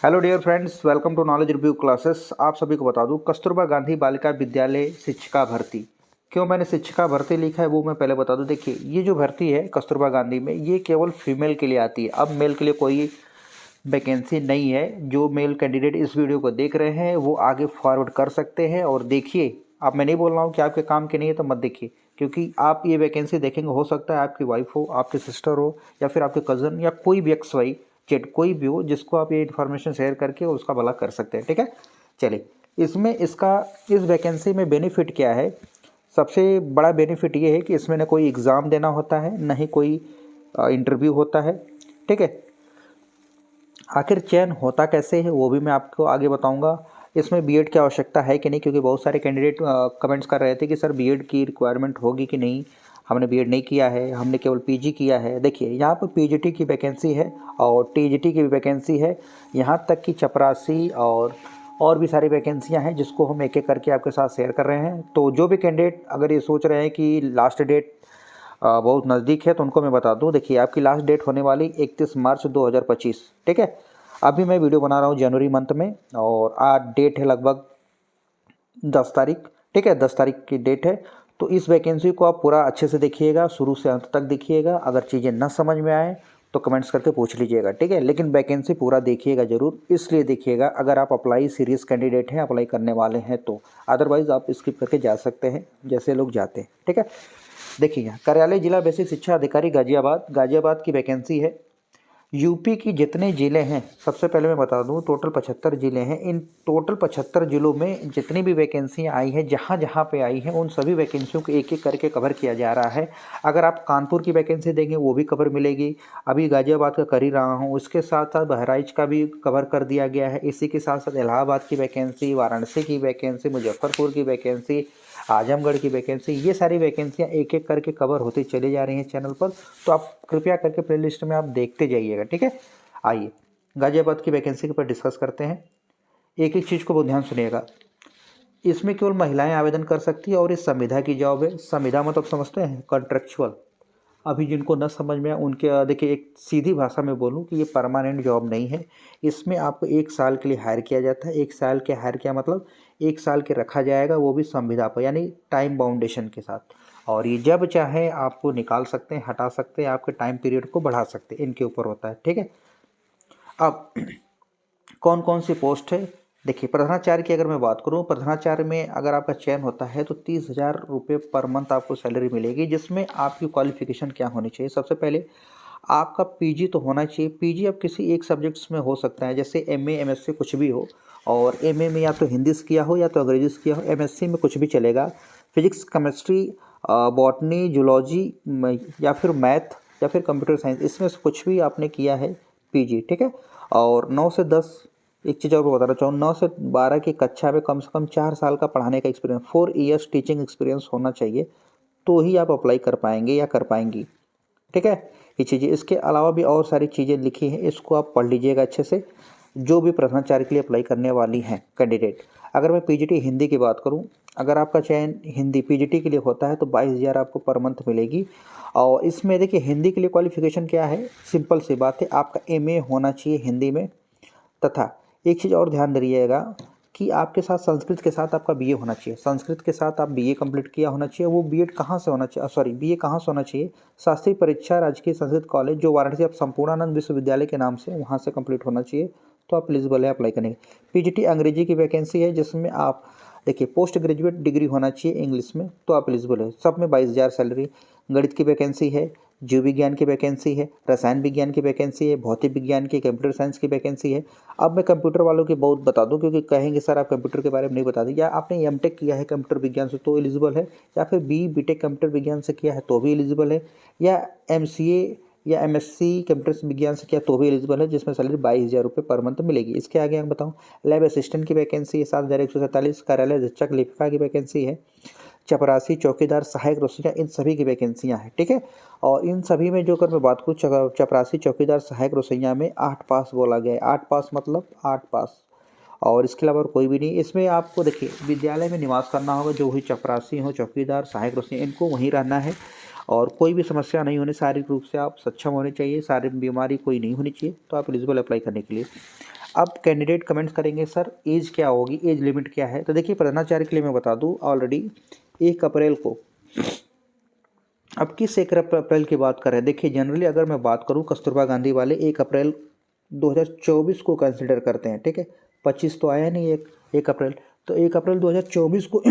Hello dear friends, welcome to knowledge review classes. आप सभी को बता दूं, कस्तूरबा गांधी बालिका विद्यालय शिक्षिका भर्ती। क्यों मैंने शिक्षिका भर्ती लिखा है वो मैं पहले बता दूं। देखिए, ये जो भर्ती है कस्तूरबा गांधी में, ये केवल फीमेल के लिए आती है। अब मेल के लिए कोई वैकेंसी नहीं है। जो मेल कैंडिडेट इस वीडियो को देख रहे हैं वो आगे फॉरवर्ड कर सकते हैं। और देखिए, अब मैं नहीं बोल रहा हूँ कि आपके काम की नहीं है तो मत देखिए, क्योंकि आप ये वैकेंसी देखेंगे, हो सकता है आपकी वाइफ हो, आपके सिस्टर हो, या फिर आपके कज़न, या कोई भी एक्स वाई जेड कोई भी हो जिसको आप ये इन्फॉर्मेशन शेयर करके उसका भला कर सकते हैं। ठीक है, चलिए। इसमें इस वैकेंसी में बेनिफिट क्या है? सबसे बड़ा बेनिफिट ये है कि इसमें ना कोई एग्ज़ाम देना होता है, ना ही कोई इंटरव्यू होता है। ठीक है, आखिर चयन होता कैसे है वो भी मैं आपको आगे बताऊंगा। इसमें बीएड की आवश्यकता है कि नहीं, क्योंकि बहुत सारे कैंडिडेट कमेंट्स कर रहे थे कि सर बीएड की रिक्वायरमेंट होगी कि नहीं। हमने बीएड नहीं किया है, हमने केवल पीजी किया है। देखिए, यहाँ पर पीजीटी की वैकेंसी है और टीजीटी की भी वैकेंसी है, यहाँ तक कि चपरासी और भी सारी वैकेंसियाँ हैं, जिसको हम एक एक करके आपके साथ शेयर कर रहे हैं। तो जो भी कैंडिडेट अगर ये सोच रहे हैं कि लास्ट डेट बहुत नज़दीक है, तो उनको मैं बता दूं। देखिए, आपकी लास्ट डेट होने वाली 31 मार्च 2025। ठीक है, अभी मैं वीडियो बना रहा हूँ जनवरी मंथ में, और आज डेट है लगभग 10 तारीख। ठीक है, 10 तारीख की डेट है। तो इस वैकेंसी को आप पूरा अच्छे से देखिएगा, शुरू से अंत तक देखिएगा। अगर चीज़ें ना समझ में आए तो कमेंट्स करके पूछ लीजिएगा। ठीक है, लेकिन वैकेंसी पूरा देखिएगा ज़रूर। इसलिए देखिएगा, अगर आप अप्लाई सीरियस कैंडिडेट हैं, अप्लाई करने वाले हैं तो। अदरवाइज़ आप स्किप करके जा सकते हैं, जैसे लोग जाते हैं। ठीक है, देखिए, यहाँ कार्यालय जिला बेसिक शिक्षा अधिकारी गाजियाबाद की वैकेंसी है। यूपी की जितने ज़िले हैं, सबसे पहले मैं बता दूं, टोटल 75 ज़िले हैं। इन टोटल 75 ज़िलों में जितनी भी वैकेंसियाँ आई हैं, जहाँ जहाँ पे आई हैं, उन सभी वैकेंसियों को एक एक करके कवर किया जा रहा है। अगर आप कानपुर की वैकेंसी देंगे वो भी कवर मिलेगी। अभी गाजियाबाद का कर ही रहा हूँ, उसके साथ साथ बहराइच का भी कवर कर दिया गया है। इसी के साथ साथ इलाहाबाद की वैकेंसी, वाराणसी की वैकेंसी, मुजफ्फरपुर की वैकेंसी, आजमगढ़ की वैकेंसी, ये सारी वैकेंसियाँ एक एक करके कवर होती चली जा रही हैं चैनल पर। तो आप कृपया करके प्ले लिस्ट में आप देखते जाइएगा। ठीक है, आइए गाजियाबाद की वैकेंसी के ऊपर डिस्कस करते हैं। एक एक चीज़ को बहुत ध्यान सुनिएगा। इसमें केवल महिलाएं आवेदन कर सकती है और ये संविदा की जॉब है। संविदा मतलब समझते हैं, कॉन्ट्रेक्चुअल। अभी जिनको न समझ में आए उनके, देखिए, एक सीधी भाषा में बोलूँ कि ये परमानेंट जॉब नहीं है। इसमें आपको 1 साल के लिए हायर किया जाता है। 1 साल के हायर किया मतलब 1 साल के रखा जाएगा, वो भी संविदा पर, यानी टाइम बाउंडेशन के साथ। और ये जब चाहे आपको निकाल सकते हैं, हटा सकते हैं, आपके टाइम पीरियड को बढ़ा सकते हैं, इनके ऊपर होता है। ठीक है, अब कौन कौन सी पोस्ट है? देखिए, प्रधानाचार्य की अगर मैं बात करूं, प्रधानाचार्य में अगर आपका चयन होता है तो 30,000 रुपये पर मंथ आपको सैलरी मिलेगी, जिसमें आपकी क्वालिफिकेशन क्या होनी चाहिए? सबसे पहले आपका पीजी तो होना चाहिए। पीजी अब किसी एक सब्जेक्ट्स में हो सकता है, जैसे एमए, एमएससी कुछ भी हो। और एमए में या तो हिंदी से किया हो या तो अंग्रेजी से किया हो। एमएससी में कुछ भी चलेगा, फिजिक्स, केमिस्ट्री, बॉटनी, जूलॉजी, या फिर मैथ, या फिर कंप्यूटर साइंस, इसमें से कुछ भी आपने किया है पीजी। ठीक है, और 9 से 10, एक चीज़ और बताना चाहूँ, 9 से 12 की कक्षा में कम से कम 4 साल का पढ़ाने का एक्सपीरियंस, 4 ईयर्स टीचिंग एक्सपीरियंस होना चाहिए, तो ही आप अप्लाई कर पाएंगे या कर पाएंगी। ठीक है, ये चीज़ें, इसके अलावा भी और सारी चीज़ें लिखी हैं, इसको आप पढ़ लीजिएगा अच्छे से, जो भी प्रधानाचार्य के लिए अप्लाई करने वाली हैं कैंडिडेट। अगर मैं पीजीटी हिंदी की बात करूं, अगर आपका चयन हिंदी पीजीटी के लिए होता है तो 22,000 आपको पर मंथ मिलेगी। और इसमें देखिए, हिंदी के लिए क्वालिफिकेशन क्या है? सिंपल सी बात है, आपका एमए होना चाहिए हिंदी में। तथा एक चीज़ और ध्यान दीजिएगा कि आपके साथ संस्कृत के साथ आपका बीए होना चाहिए। संस्कृत के साथ आप बीए कंप्लीट किया होना चाहिए। वो बीएड कहाँ से होना चाहिए, सॉरी, बीए कहाँ से होना चाहिए? शास्त्री परीक्षा राजकीय संस्कृत कॉलेज, जो वाराणसी, आप संपूर्णानंद विश्वविद्यालय के नाम से, वहाँ से कंप्लीट होना चाहिए, तो आप एलिजिबल है अप्लाई करने के। पीजीटी अंग्रेजी की वैकेंसी है, जिसमें आप देखिए, पोस्ट ग्रेजुएट डिग्री होना चाहिए इंग्लिश में, तो आप एलिजिबल है। सब में 22,000 सैलरी। गणित की वैकेंसी है, जीव विज्ञान की वैकेंसी है, रसायन विज्ञान की वैकेंसी है, भौतिक विज्ञान की, कंप्यूटर साइंस की वैकेंसी है। अब मैं कंप्यूटर वालों की बहुत बता दूं, क्योंकि कहेंगे सर आप कंप्यूटर के बारे में नहीं बता दी। या आपने एमटेक किया है कंप्यूटर विज्ञान से तो एलिजिबल है, या फिर बीटेक कंप्यूटर विज्ञान से किया है तो भी एलिजिबल है, या एमसीए या एमएससी कंप्यूटर विज्ञान से किया तो भी एलिजिबल है, जिसमें सैलरी 22,000 रुपये पर मंथ मिलेगी। इसके आगे मैं बताऊँ, लैब असिस्टेंट की वैकेंसी है 7,147, कार्यालय अधीक्षक लेखिका की वैकेंसी है, चपरासी, चौकीदार, सहायक रसोइया, इन सभी की वैकेंसियाँ हैं। ठीक है, और इन सभी में जो अगर मैं बात करूँ, चपरासी, चौकीदार, सहायक रसोइया में 8 पास बोला गया है। 8 पास मतलब 8 पास, और इसके अलावा और कोई भी नहीं। इसमें आपको देखिए, विद्यालय में निवास करना होगा, जो भी चपरासी हो, चौकीदार, सहायक रसोइया, इनको वहीं रहना है। और कोई भी समस्या नहीं होनी, शारीरिक रूप से आप सक्षम होने चाहिए, शारीरिक बीमारी कोई नहीं होनी चाहिए, तो आप एलिजिबल अप्लाई करने के लिए। अब कैंडिडेट कमेंट्स करेंगे सर एज क्या होगी, एज लिमिट क्या है। तो देखिए प्रधानाचार्य के लिए मैं बता दूं ऑलरेडी 1 अप्रैल को, अब किस 1 अप्रैल की बात कर रहे हैं। देखिए जनरली अगर मैं बात करूं कस्तूरबा गांधी वाले 1 अप्रैल 2024 को कंसिडर करते हैं, ठीक है। 25 तो आया नहीं, 1 अप्रैल, तो 1 अप्रैल 2024 को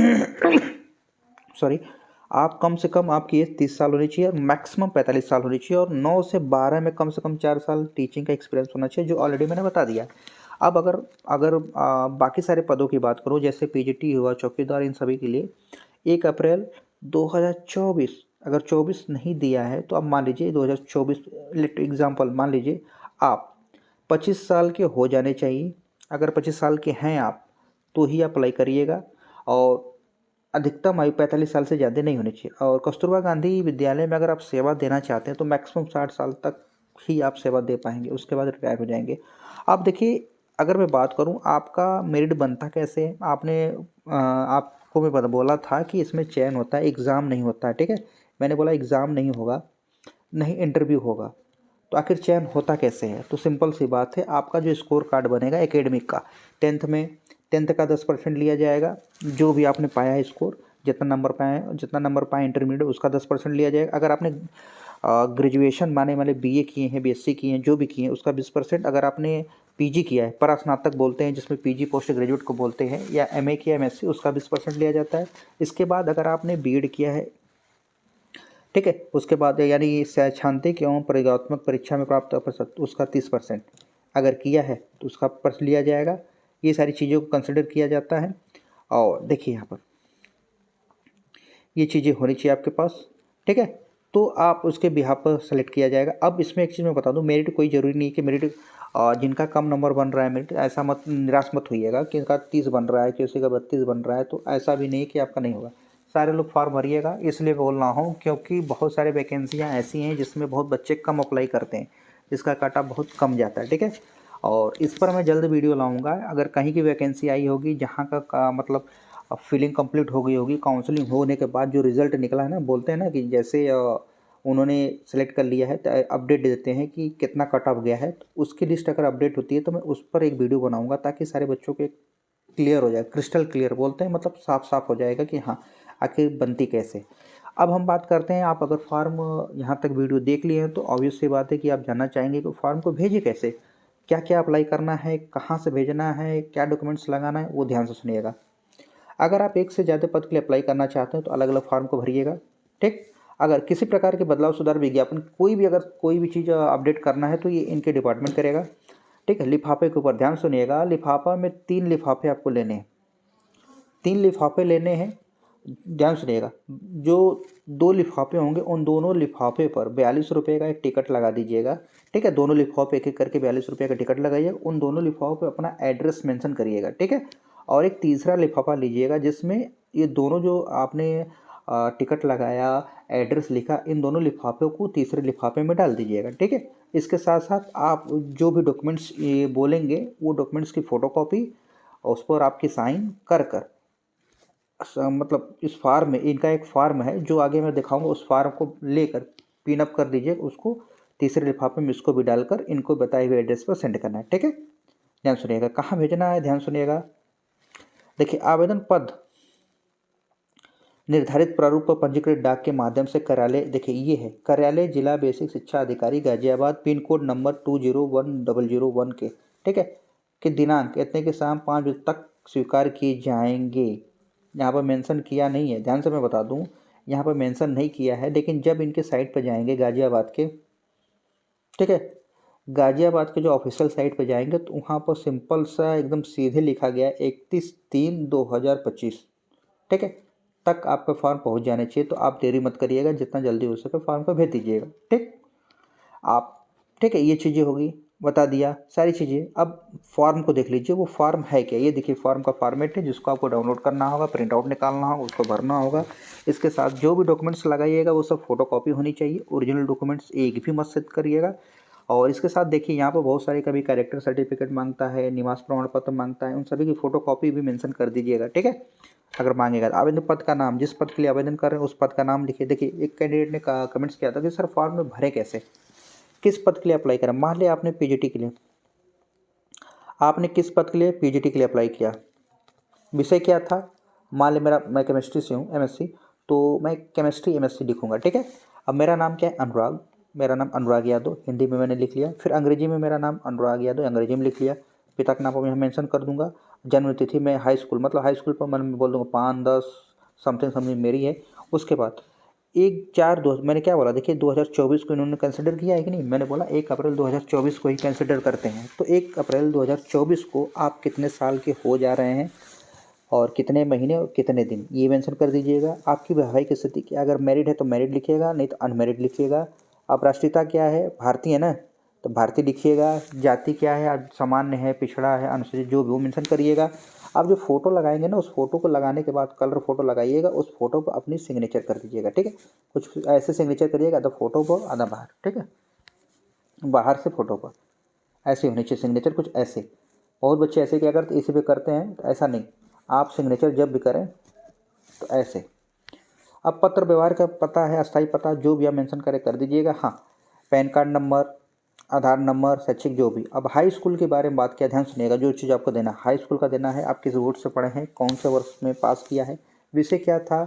सॉरी, आप कम से कम आपकी एज 30 साल होनी चाहिए और मैक्सिमम 45 साल होनी चाहिए, और 9 से 12 में कम से कम 4 साल टीचिंग का एक्सपीरियंस होना चाहिए, जो ऑलरेडी मैंने बता दिया। अब अगर अगर बाकी सारे पदों की बात करूँ, जैसे पीजीटी हुआ, चौकीदार, इन सभी के लिए 1 अप्रैल 2024, अगर 24 नहीं दिया है तो अब मान लीजिए 2024, लेट एग्जाम्पल मान लीजिए आप 25 साल के हो जाने चाहिए। अगर 25 साल के हैं आप तो ही अप्लाई करिएगा, और अधिकतम आयु 45 साल से ज़्यादा नहीं होनी चाहिए। और कस्तूरबा गांधी विद्यालय में अगर आप सेवा देना चाहते हैं तो मैक्सिमम 60 साल तक ही आप सेवा दे पाएंगे, उसके बाद रिटायर हो जाएंगे। आप देखिए अगर मैं बात करूं आपका मेरिट बनता कैसे है, आपको मैं बोला था कि इसमें चयन होता है, एग्ज़ाम नहीं होता है, ठीक है। मैंने बोला एग्ज़ाम नहीं होगा, नहीं इंटरव्यू होगा, तो आखिर चयन होता कैसे है। तो सिंपल सी बात है, आपका जो स्कोर कार्ड बनेगा एकेडमिक का, टेंथ का 10% लिया जाएगा, जो भी आपने पाया है स्कोर, जितना नंबर पाए इंटरमीडिएट उसका 10% लिया जाएगा। अगर आपने ग्रेजुएशन माने बीए किए हैं, बीएससी किए हैं, जो भी किए हैं उसका 20%। अगर आपने पीजी किया है, परास्नातक बोलते हैं जिसमें पीजी पोस्ट ग्रेजुएट को बोलते हैं, या एमए किया एमएससी, उसका 20% लिया जाता है। इसके बाद अगर आपने बीएड किया है, ठीक है, उसके बाद यानी सैद्धांतिक एवं प्रयोगात्मक परीक्षा में प्राप्त प्रतिशत, उसका 30% अगर किया है तो उसका % लिया जाएगा। ये सारी चीज़ों को कंसिडर किया जाता है। और देखिए यहाँ पर ये चीज़ें होनी चाहिए आपके पास, ठीक है, तो आप उसके बिहाफ पर सेलेक्ट किया जाएगा। अब इसमें एक चीज़ मैं बता दूं, मेरिट कोई ज़रूरी नहीं है कि मेरिट जिनका कम नंबर बन रहा है मेरिट, ऐसा मत निराश मत होइएगा कि इनका 30 बन रहा है, किसी का 32 बन रहा है, तो ऐसा भी नहीं कि आपका नहीं होगा। सारे लोग फॉर्म भरिएगा, इसलिए बोल रहा हूँ क्योंकि बहुत सारे वैकेंसियाँ ऐसी हैं जिसमें बहुत बच्चे कम अप्लाई करते हैं, जिसका काटा बहुत कम जाता है, ठीक है। और इस पर मैं जल्द वीडियो लाऊंगा। अगर कहीं की वैकेंसी आई होगी जहाँ का मतलब फिलिंग कंप्लीट हो गई होगी, काउंसलिंग होने के बाद जो रिज़ल्ट निकला है ना, बोलते हैं ना कि जैसे उन्होंने सेलेक्ट कर लिया है तो अपडेट दे देते हैं कि कितना कट ऑफ गया है, तो उसकी लिस्ट अगर अपडेट होती है तो मैं उस पर एक वीडियो बनाऊंगा ताकि सारे बच्चों के क्लियर हो जाए, क्रिस्टल क्लियर बोलते हैं, मतलब साफ साफ हो जाएगा कि हाँ आखिर बनती कैसे। अब हम बात करते हैं, आप अगर फॉर्म यहाँ तक वीडियो देख लिए हैं तो ऑब्वियस सी बात है कि आप जानना चाहेंगे कि फॉर्म को भेजे कैसे, क्या क्या अप्लाई करना है, कहाँ से भेजना है, क्या डॉक्यूमेंट्स लगाना है, वो ध्यान से सुनिएगा। अगर आप एक से ज़्यादा पद के लिए अप्लाई करना चाहते हैं तो अलग अलग फॉर्म को भरिएगा, ठीक। अगर किसी प्रकार के बदलाव, सुधार, विज्ञापन, अगर कोई भी चीज़ अपडेट करना है तो ये इनके डिपार्टमेंट करेगा, ठीक है। लिफाफे के ऊपर ध्यान सुनिएगा, लिफाफा में 3 लिफाफे आपको लेने हैं, 3 लिफाफे लेने हैं, ध्यान सुनिएगा। जो 2 लिफाफे होंगे उन दोनों लिफाफे पर 42 रुपये का एक टिकट लगा दीजिएगा, ठीक है। दोनों लिफाफे एक एक करके 42 रुपये का टिकट लगाइएगा, उन दोनों लिफाफों पे अपना एड्रेस मेंशन करिएगा, ठीक है। और एक तीसरा लिफाफा लीजिएगा जिसमें ये दोनों जो आपने टिकट लगाया, एड्रेस लिखा, इन दोनों लिफाफों को तीसरे लिफाफे में डाल दीजिएगा, ठीक है। इसके साथ साथ आप जो भी डॉक्यूमेंट्स ये बोलेंगे वो डॉक्यूमेंट्स की फ़ोटोकॉपी उस पर आपकी साइन कर कर मतलब इस फार्म में, इनका एक फार्म है जो आगे मैं दिखाऊंगा, उस फार्म को लेकर पिन अप कर दीजिए, उसको तीसरे लिफाफे में इसको भी डालकर इनको बताए हुए एड्रेस पर सेंड करना है, ठीक है। ध्यान सुनिएगा, कहाँ भेजना है, ध्यान सुनिएगा। देखिए आवेदन पद निर्धारित प्रारूप पर पंजीकृत डाक के माध्यम से कार्यालय, देखिए ये है कार्यालय जिला बेसिक शिक्षा अधिकारी गाजियाबाद, पिन कोड नंबर 201001 के, ठीक है, कि दिनांक इतने के शाम 5 बजे तक स्वीकार किए जाएंगे। यहाँ पर मेंशन किया नहीं है, ध्यान से मैं बता दूँ, यहाँ पर मेंशन नहीं किया है, लेकिन जब इनके साइट पर जाएंगे गाजियाबाद के, ठीक है, गाजियाबाद के जो ऑफिशियल साइट पर जाएंगे तो वहाँ पर सिंपल सा एकदम सीधे लिखा गया 31/3/2025, ठीक है, तक आपका फॉर्म पहुँच जाने चाहिए। तो आप देरी मत करिएगा, जितना जल्दी हो सके फॉर्म को भेज दीजिएगा, ठीक आप, ठीक है। ये चीज़ें होगी, बता दिया सारी चीज़ें। अब फॉर्म को देख लीजिए, वो फॉर्म है क्या, ये देखिए फॉर्म का फॉर्मेट है जिसको आपको डाउनलोड करना होगा, प्रिंट आउट निकालना होगा, उसको भरना होगा। इसके साथ जो भी डॉक्यूमेंट्स लगाइएगा वो सब फोटोकॉपी होनी चाहिए, ओरिजिनल डॉक्यूमेंट्स एक भी मत सेट करिएगा। और इसके साथ देखिए यहाँ पर बहुत सारे, कभी कैरेक्टर सर्टिफिकेट मांगता है, निवास प्रमाण पत्र मांगता है, उन सभी की फोटोकॉपी भी मेंशन कर दीजिएगा, ठीक है। अगर मांगेगा आवेदन पद का नाम, जिस पद के लिए आवेदन कर रहे हैं उस पद का नाम लिखिए। देखिए एक कैंडिडेट ने कमेंट्स किया था कि सर फॉर्म में भरे कैसे, किस पद के लिए अप्लाई करें। मान लिया आपने पीजीटी के लिए आपने किस पद के लिए पीजीटी के लिए अप्लाई किया, विषय क्या था, मान ले मैं केमिस्ट्री से हूँ एमएससी, तो मैं केमिस्ट्री एमएससी लिखूँगा, ठीक है। अब मेरा नाम क्या है, अनुराग, मेरा नाम अनुराग यादव, हिंदी में मैंने लिख लिया। फिर अंग्रेजी में मेरा नाम अनुराग यादव, अंग्रेजी में लिख लिया। पिता का नाम को मैं मेंशन कर दूंगा। जन्म तिथि में हाई स्कूल, मतलब हाई स्कूल पर मैं बोल दूंगा 5-10 समथिंग मेरी है। उसके बाद 1/4 मैंने क्या बोला, देखिए 2024 को इन्होंने कंसिडर किया है कि नहीं, मैंने बोला 1 अप्रैल 2024 को ही कंसिडर करते हैं। तो 1 अप्रैल 2024 को आप कितने साल के हो जा रहे हैं और कितने महीने और कितने दिन, ये मेंशन कर दीजिएगा। आपकी वैवाहिक स्थिति क्या, अगर मैरिड है तो मैरिड लिखिएगा, नहीं तो अनमैरिड लिखिएगा। आप राष्ट्रीयता क्या है, भारतीय है ना, तो भारतीय लिखिएगा। जाति क्या है, आप सामान्य है, पिछड़ा है, अनुसूचित, जो भी वो मेंशन करिएगा। आप जो फोटो लगाएंगे ना, उस फोटो को लगाने के बाद कलर फोटो लगाइएगा, उस फोटो पर अपनी सिग्नेचर कर दीजिएगा, ठीक है। कुछ ऐसे सिग्नेचर करिएगा, आधा फोटो पर आधा बाहर, ठीक है, बाहर से फोटो पर ऐसे होने चाहिए सिग्नेचर, कुछ ऐसे। बहुत बच्चे ऐसे क्या करते, इसी पे करते हैं, तो ऐसा नहीं, आप सिग्नेचर जब भी करें तो ऐसे। अब पत्र व्यवहार का पता है, अस्थायी पता, जो भी आप मेंशन करें कर दीजिएगा। हाँ, पैन कार्ड नंबर, आधार नंबर, शैक्षिक जो भी। अब हाई स्कूल के बारे में बात किया, ध्यान सुनिएगा, जो चीज़ आपको देना हाई स्कूल का देना है, आप किस बोर्ड से पढ़े हैं, कौन से वर्ष में पास किया है, विषय क्या था,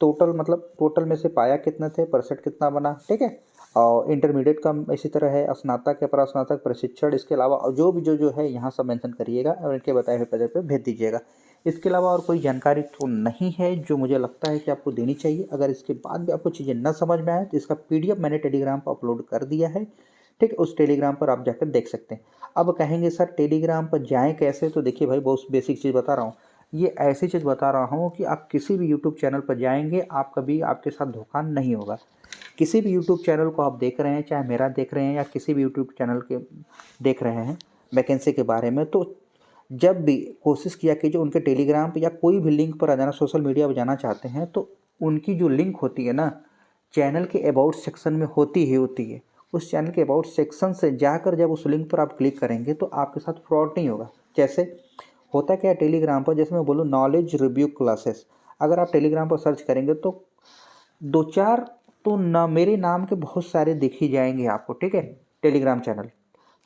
टोटल मतलब टोटल में से पाया कितने थे, परसेंट कितना बना, ठीक है। और इंटरमीडिएट का इसी तरह है, स्नातक या परास्नातक प्रशिक्षण, इसके अलावा और जो भी जो है यहाँ सब मेंशन करिएगा और इनके बताए हुए पते पे भेज दीजिएगा। इसके अलावा और कोई जानकारी तो नहीं है जो मुझे लगता है कि आपको देनी चाहिए। अगर इसके बाद भी आपको चीज़ें न समझ में आए तो इसका पीडीएफ मैंने टेलीग्राम पर अपलोड कर दिया है, ठीक है, उस टेलीग्राम पर आप जाकर देख सकते हैं। अब कहेंगे सर टेलीग्राम पर जाएँ कैसे, तो देखिए भाई बहुत बेसिक चीज़ बता रहा हूँ। ये ऐसी चीज़ बता रहा हूँ कि आप किसी भी यूट्यूब चैनल पर जाएंगे, आप कभी आपके साथ धोखा नहीं होगा। किसी भी यूट्यूब चैनल को आप देख रहे हैं, चाहे मेरा देख रहे हैं या किसी भी यूट्यूब चैनल के देख रहे हैं वैकेंसी के बारे में, तो जब भी कोशिश किया कि जो उनके टेलीग्राम पे या कोई भी लिंक पर आ जाना, सोशल मीडिया पर जाना चाहते हैं, तो उनकी जो लिंक होती है ना, चैनल के अबाउट सेक्शन में होती है। उस चैनल के अबाउट सेक्शन से जाकर जब उस लिंक पर आप क्लिक करेंगे तो आपके साथ फ्रॉड नहीं होगा। जैसे होता क्या है टेलीग्राम पर, जैसे मैं बोलूँ नॉलेज रिव्यू क्लासेस, अगर आप टेलीग्राम पर सर्च करेंगे तो 2-4 तो ना मेरे नाम के बहुत सारे दिख ही जाएंगे आपको, ठीक है, टेलीग्राम चैनल।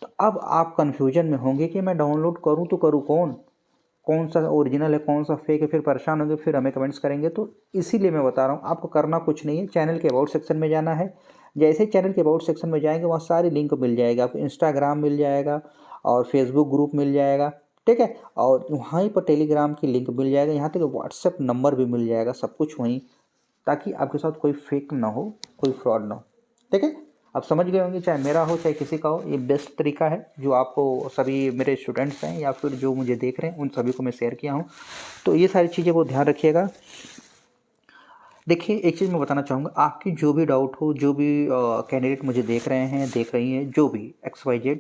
तो अब आप कन्फ्यूजन में होंगे कि मैं डाउनलोड करूं तो करूं कौन सा ओरिजिनल है, कौन सा फेक है, फिर परेशान होंगे, फिर हमें कमेंट्स करेंगे। तो इसीलिए मैं बता रहा हूँ, आपको करना कुछ नहीं है, चैनल के अबाउट सेक्शन में जाना है। जैसे ही चैनल के अबाउट सेक्शन में जाएंगे वहाँ सारी लिंक मिल जाएगा आपको, इंस्टाग्राम मिल जाएगा और फेसबुक ग्रुप मिल जाएगा, ठीक है, और वहीं पर टेलीग्राम की लिंक मिल जाएगा, यहाँ तक व्हाट्सएप नंबर भी मिल जाएगा, सब कुछ वहीं, ताकि आपके साथ कोई फेक ना हो, कोई फ्रॉड ना हो, ठीक है। आप समझ गए होंगे, चाहे मेरा हो चाहे किसी का हो, ये बेस्ट तरीका है जो आपको सभी मेरे स्टूडेंट्स हैं या फिर जो मुझे देख रहे हैं उन सभी को मैं शेयर किया हूँ। तो ये सारी चीज़ें वो ध्यान रखिएगा। देखिए एक चीज़ मैं बताना चाहूँगा, आपकी जो भी डाउट हो, जो भी कैंडिडेट मुझे देख रहे हैं, देख रही हैं, जो भी XYZ,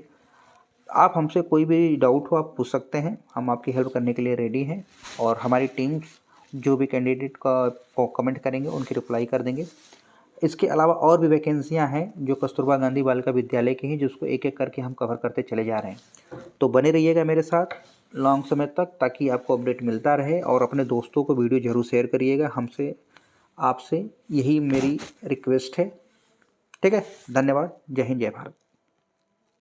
आप हमसे कोई भी डाउट हो आप पूछ सकते हैं, हम आपकी हेल्प करने के लिए रेडी हैं। और हमारी टीम्स जो भी कैंडिडेट का कमेंट करेंगे उनकी रिप्लाई कर देंगे। इसके अलावा और भी वैकेंसियां हैं जो कस्तूरबा गांधी बालिका विद्यालय की हैं, जिसको एक एक करके हम कवर करते चले जा रहे हैं। तो बने रहिएगा मेरे साथ लॉन्ग समय तक, ताकि आपको अपडेट मिलता रहे। और अपने दोस्तों को वीडियो ज़रूर शेयर करिएगा, हमसे आपसे यही मेरी रिक्वेस्ट है, ठीक है। धन्यवाद, जय हिंद, जय भारत।